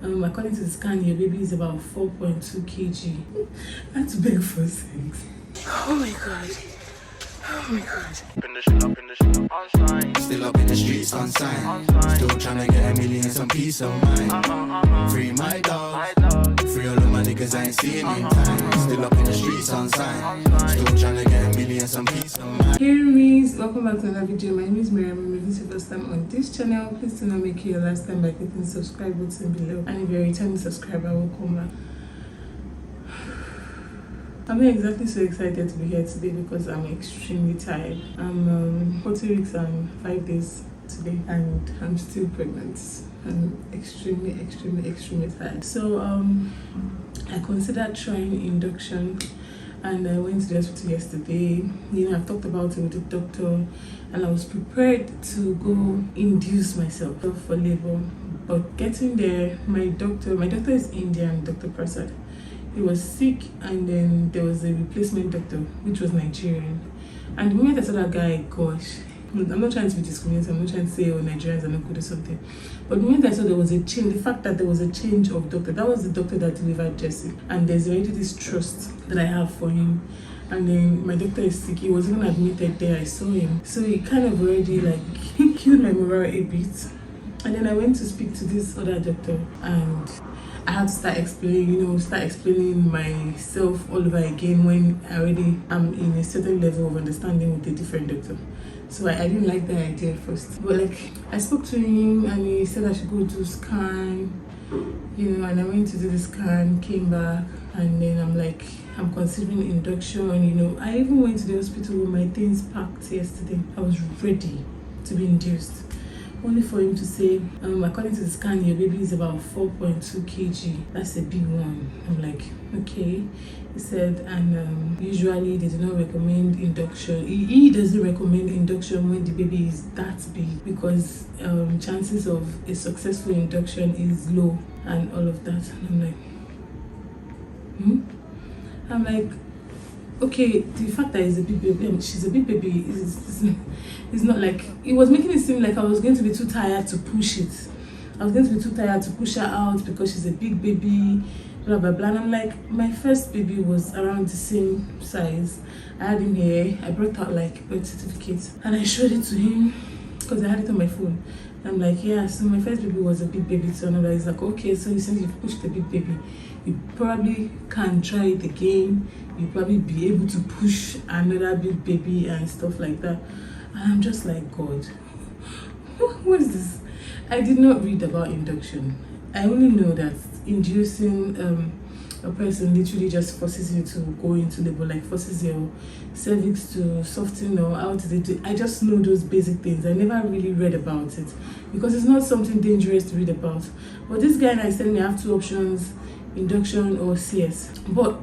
According to the scan, your baby is about 4.2 kg. I had to beg for sex. Oh my god. Oh my god. Still up in the streets on sign. Still trying to get a million and some peace of mind. Free my dog. Free all of my niggas I ain't seen in time. Still up in the streets on sign. Still trying to get a million and some peace of mind. Hey rumis, welcome back to another video. My name is Miriam. If this is your first time on this channel, please do not make it your last time by clicking the subscribe button below. And if you're a returning subscriber, welcome back. I'm not exactly so excited to be here today because I'm extremely tired. I'm 40 weeks and 5 days today and I'm still pregnant. I'm extremely tired. So I considered trying induction and I went to the hospital yesterday. I've talked about it with the doctor and I was prepared to go induce myself for labor. But getting there, my doctor is Indian, Dr. Prasad. He was sick and then there was a replacement doctor which was Nigerian, and the moment I saw that guy, gosh, I'm not trying to be discriminating, I'm not trying to say Nigerians are not good or something, but the moment I saw there was a change, the fact that there was a change of doctor, that was the doctor that delivered Jesse, and there's already this trust that I have for him. And then my doctor is sick, he was even admitted there, I saw him, so he kind of already like killed my morale a bit. And then I went to speak to this other doctor and I had to start explaining myself all over again when I already am in a certain level of understanding with a different doctor. So I didn't like the idea at first. But like I spoke to him and he said I should go do scan, and I went to do the scan, came back, and then I'm considering induction, I even went to the hospital with my things packed yesterday. I was ready to be induced. Only for him to say, according to the scan, your baby is about 4.2 kg. That's a big one. I'm like, okay. He said, and usually they do not recommend induction. He doesn't recommend induction when the baby is that big because chances of a successful induction is low and all of that. And I'm like, okay, the fact that he's a big baby, she's a big baby, is not like, it was making it seem like I was going to be too tired to push it. I was going to be too tired to push her out because she's a big baby, blah blah blah. And I'm like, my first baby was around the same size. I had him here, I brought out like birth certificate and I showed it to him because I had it on my phone. I'm like, yeah, so my first baby was a big baby to another. He's like, okay, so since you've pushed the big baby, you probably can try it again. You'll probably be able to push another big baby and stuff like that. And I'm just like, God, what is this? I did not read about induction. I only know that inducing a person literally just forces you to go into labor, like forces your cervix to soften, or how do they do? I just know those basic things. I never really read about it because it's not something dangerous to read about. But this guy is telling me I have two options, induction or CS. But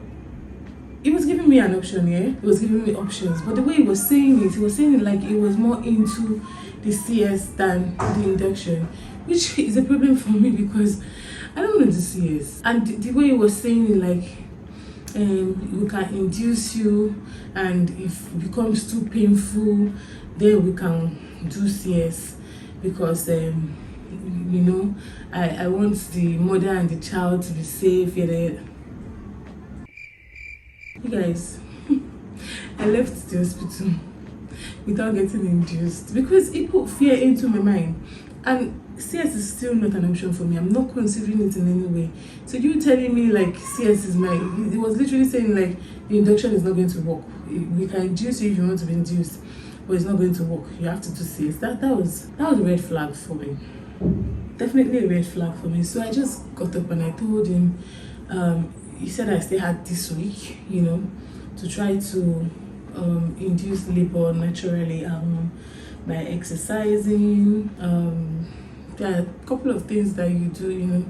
he was giving me an option, yeah? He was giving me options. But the way he was saying it like it was more into the CS than the induction, which is a problem for me because I don't know the CS. And the way he was saying it, like, we can induce you, and if it becomes too painful, then we can do CS because, I want the mother and the child to be safe. You guys, I left the hospital without getting induced because it put fear into my mind, and CS is still not an option for me. I'm not considering it in any way. So you telling me like CS is it was literally saying like the induction is not going to work. We can induce you if you want to be induced, but it's not going to work. You have to do CS. That was a red flag for me. Definitely a red flag for me. So I just got up and I told him, he said I still had this week, to try to induce labor naturally by exercising. There are a couple of things that you do,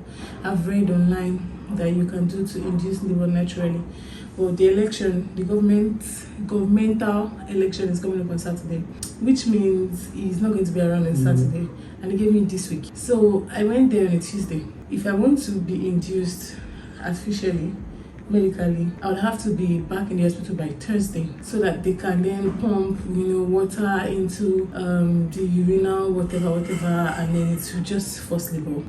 I've read online that you can do to induce labor naturally. But the election, the governmental election is coming up on Saturday, which means he's not going to be around on Saturday, and he gave me this week. So I went there on a Tuesday. If I want to be induced artificially, medically, I would have to be back in the hospital by Thursday so that they can then pump, water into the urinal, whatever, and then it will just force labor.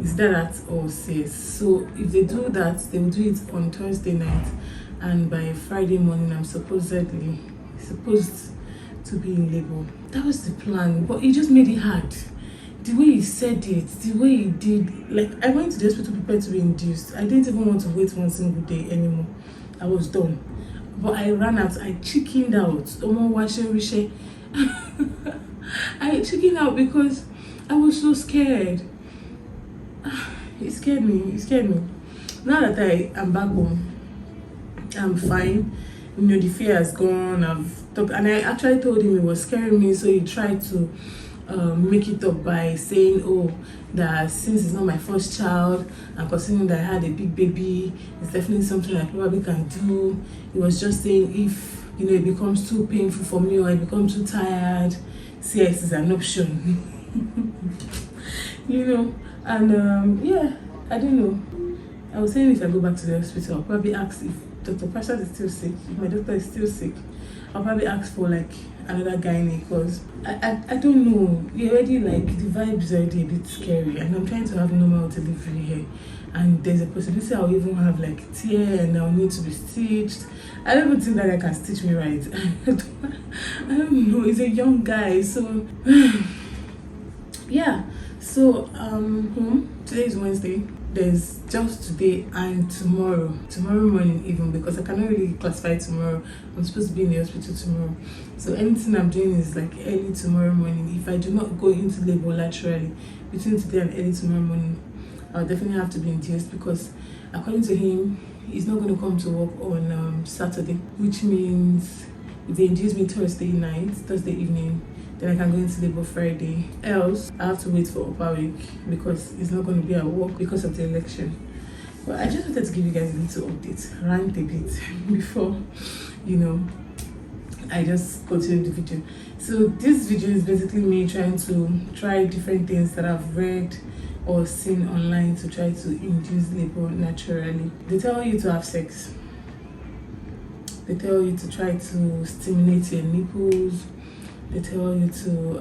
Is that or CS? So if they do that, they will do it on Thursday night, and by Friday morning, I'm supposed to be in labor. That was the plan, but it just made it hard. The way he said it, the way he did, like, I went to the hospital prepared to be induced. I didn't even want to wait one single day anymore. I was done. But I ran out. I chickened out. I chickened out because I was so scared. It scared me. Now that I am back home, I'm fine. The fear has gone. I've talked, and I actually told him it was scaring me, so he tried to make it up by saying, that since it's not my first child, and considering that I had a big baby, it's definitely something I probably can do. He was just saying if it becomes too painful for me or I become too tired, CS is an option. And I don't know. I was saying if I go back to the hospital, I'll probably ask if Dr. Pasha is still sick, if my doctor is still sick. I'll probably ask for like another gynae, because I don't know. You're already like, the vibes are already a bit scary, and I'm trying to have normal delivery here, and there's a possibility I'll even have like tear and I'll need to be stitched. I don't even think that I can stitch me right. I don't know. He's a young guy, so yeah. So today is Wednesday. There's just today and tomorrow morning even, because I cannot really classify tomorrow. I'm supposed to be in the hospital tomorrow, so anything I'm doing is like early tomorrow morning. If I do not go into labor laterally between today and early tomorrow morning, I'll definitely have to be induced, because according to him, he's not going to come to work on Saturday, which means if they induce me Thursday evening, then I can go into labor Friday. Else, I have to wait for upper week, because it's not going to be at work because of the election. But I just wanted to give you guys a little update, rant a bit before, I just continue the video. So this video is basically me trying to try different things that I've read or seen online to try to induce labor naturally. They tell you to have sex. They tell you to try to stimulate your nipples. They tell you to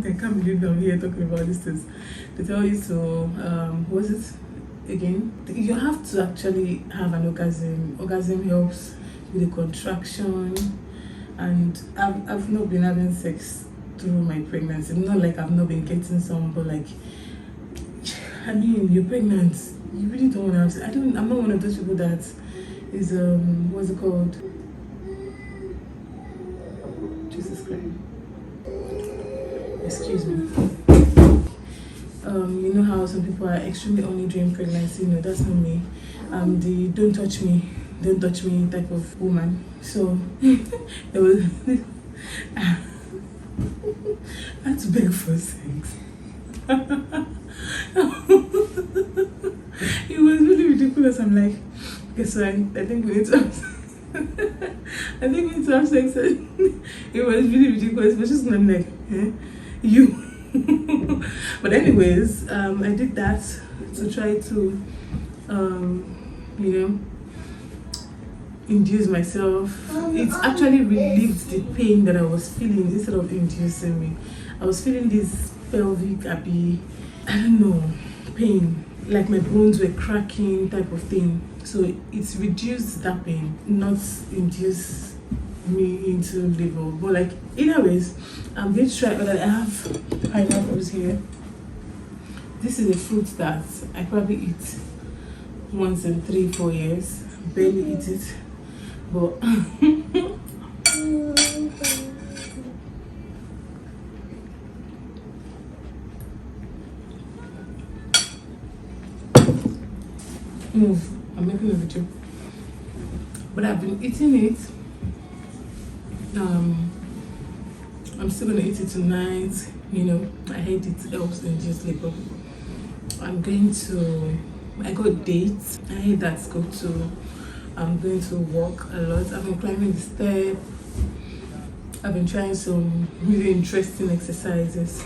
I can't believe I'm here talking about these things. They tell you to what's it again? You have to actually have an orgasm. Orgasm helps with the contraction, and I've not been having sex through my pregnancy. Not like I've not been getting some, but like, I mean, you're pregnant, you really don't want to have sex. I'm not one of those people that is what's it called? Jesus Christ. Excuse me. You know how some people are extremely horny during pregnancy? That's not me. The don't touch me type of woman. So there was I had to beg for sex. It was really ridiculous. I'm like, guess what? I think we need to have sex. It was really ridiculous, but just not like, you. But anyways, I did that to try to, induce myself. It's actually relieved the pain that I was feeling instead of inducing me. I was feeling this pelvic, I don't know, pain, like my bones were cracking type of thing. So it's reduced that pain, not induce me into labor. But like, either ways, I'm going to try. I have pineapples here. This is a fruit that I probably eat once in 3-4 years. Barely eat it, but move. I'm making a video, but I've been eating it. I'm still gonna eat it tonight. I heard it helps induce labor. I got dates. I heard that's good too. I'm going to walk a lot. I've been climbing the step. I've been trying some really interesting exercises.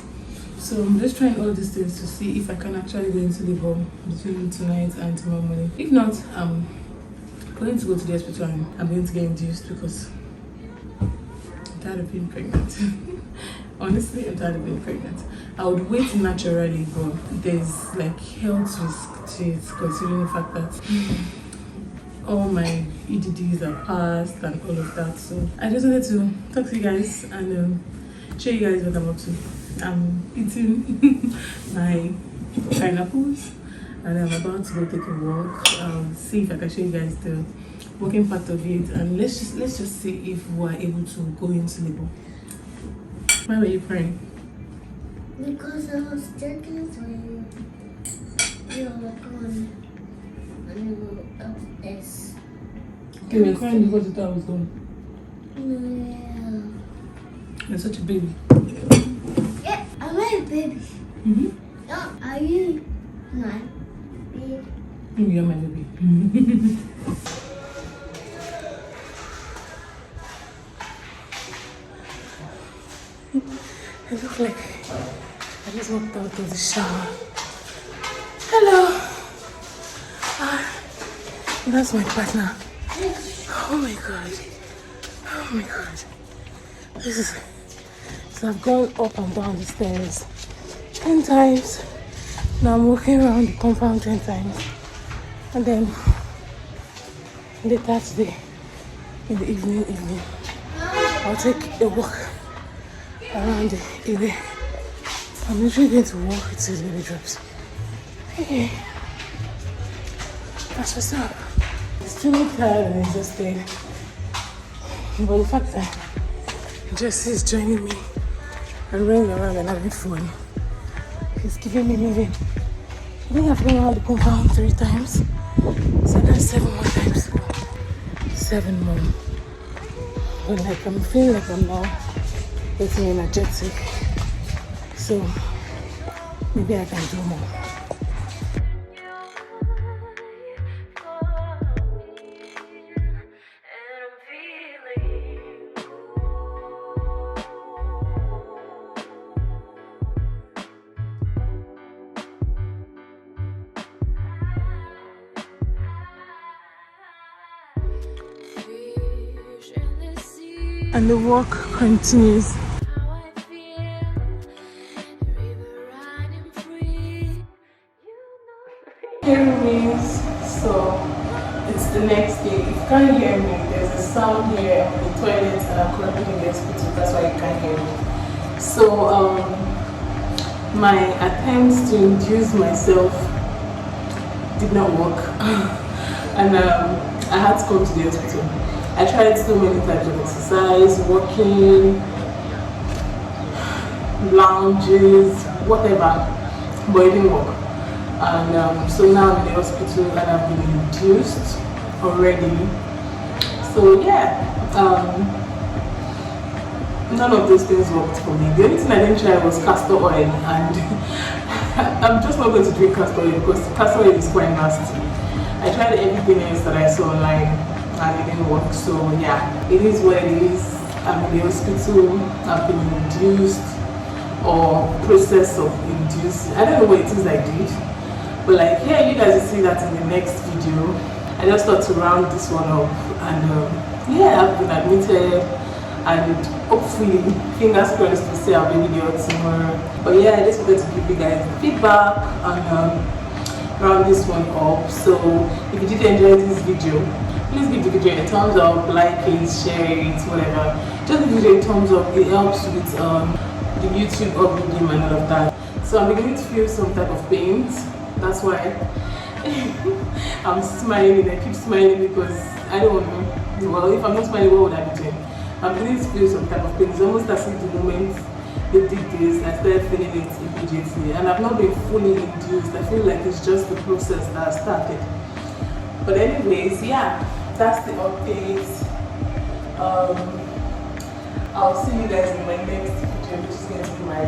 So I'm just trying all these things to see if I can actually go into labor between tonight and tomorrow morning. If not, I'm going to go to the hospital and I'm going to get induced because I'm tired of being pregnant. Honestly, I'm tired of being pregnant. I would wait naturally, but there's like health risk to it, considering the fact that all my EDDs are passed and all of that. So I just wanted to talk to you guys and show you guys what I'm up to. I'm eating my pineapples and I'm about to go take a walk. See if I can show you guys the walking part of it, and let's just see if we're able to go into labor. Why were you crying? Because I was checking when you were gone and you were upstairs. You were crying because you thought I was gone. Yeah. You're such a baby. Yeah, am I a baby? Mm-hmm. No, are you my baby? You're my baby. I look like I just walked out of the shower. Hello. That's my partner. Oh my god. Oh my god. This is. So I've gone up and down the stairs 10 times. Now I'm walking around the compound 10 times. And then later today, in the evening, I'll take a walk around the area. I'm literally going to walk to the baby drops. Okay. That's what's up. It's too tired and exhausted. But the fact that Jesse is joining me and running around and having fun, he's giving me moving. I think I've gone around the compound 3 times. So that's 7 more times. 7 more. But like I'm feeling like I'm now getting energetic. So maybe I can do more. And the walk continues. Hey rumis, so it's the next day. If you can't hear me, there's a sound here on the toilet and I'm currently in the hospital, that's why you can't hear me. So my attempts to induce myself did not work and I had to come to the hospital. I tried so many types of exercise, walking, lounges, whatever, but it didn't work. And so now I'm in the hospital and I've been induced already. So yeah, none of those things worked for me. The only thing I didn't try was castor oil, and I'm just not going to drink castor oil because castor oil is quite nasty. I tried everything else that I saw online and it didn't work. So yeah, it is what it is. I'm in the hospital, I've been induced or process of inducing. I don't know what it is I did, but like here you guys will see that in the next video. I just thought to round this one up, and yeah, I've been admitted and hopefully fingers crossed to see our baby girl tomorrow. But yeah, I just wanted to give you guys feedback and round this one up. So if you did enjoy this video, please give the video a thumbs up, like it, share it, whatever. Just give the video a thumbs up. It helps with the YouTube uploading and all of that. So I'm beginning to feel some type of pains. That's why I'm smiling. I keep smiling because I don't know. Well, if I'm not smiling, what would I be doing? I'm beginning to feel some type of pain. It's almost as if the moment they did this, I started feeling it immediately. And I've not been fully induced. I feel like it's just the process that started. But anyways, yeah, that's the update. I'll see you guys in my next video, which is going to be my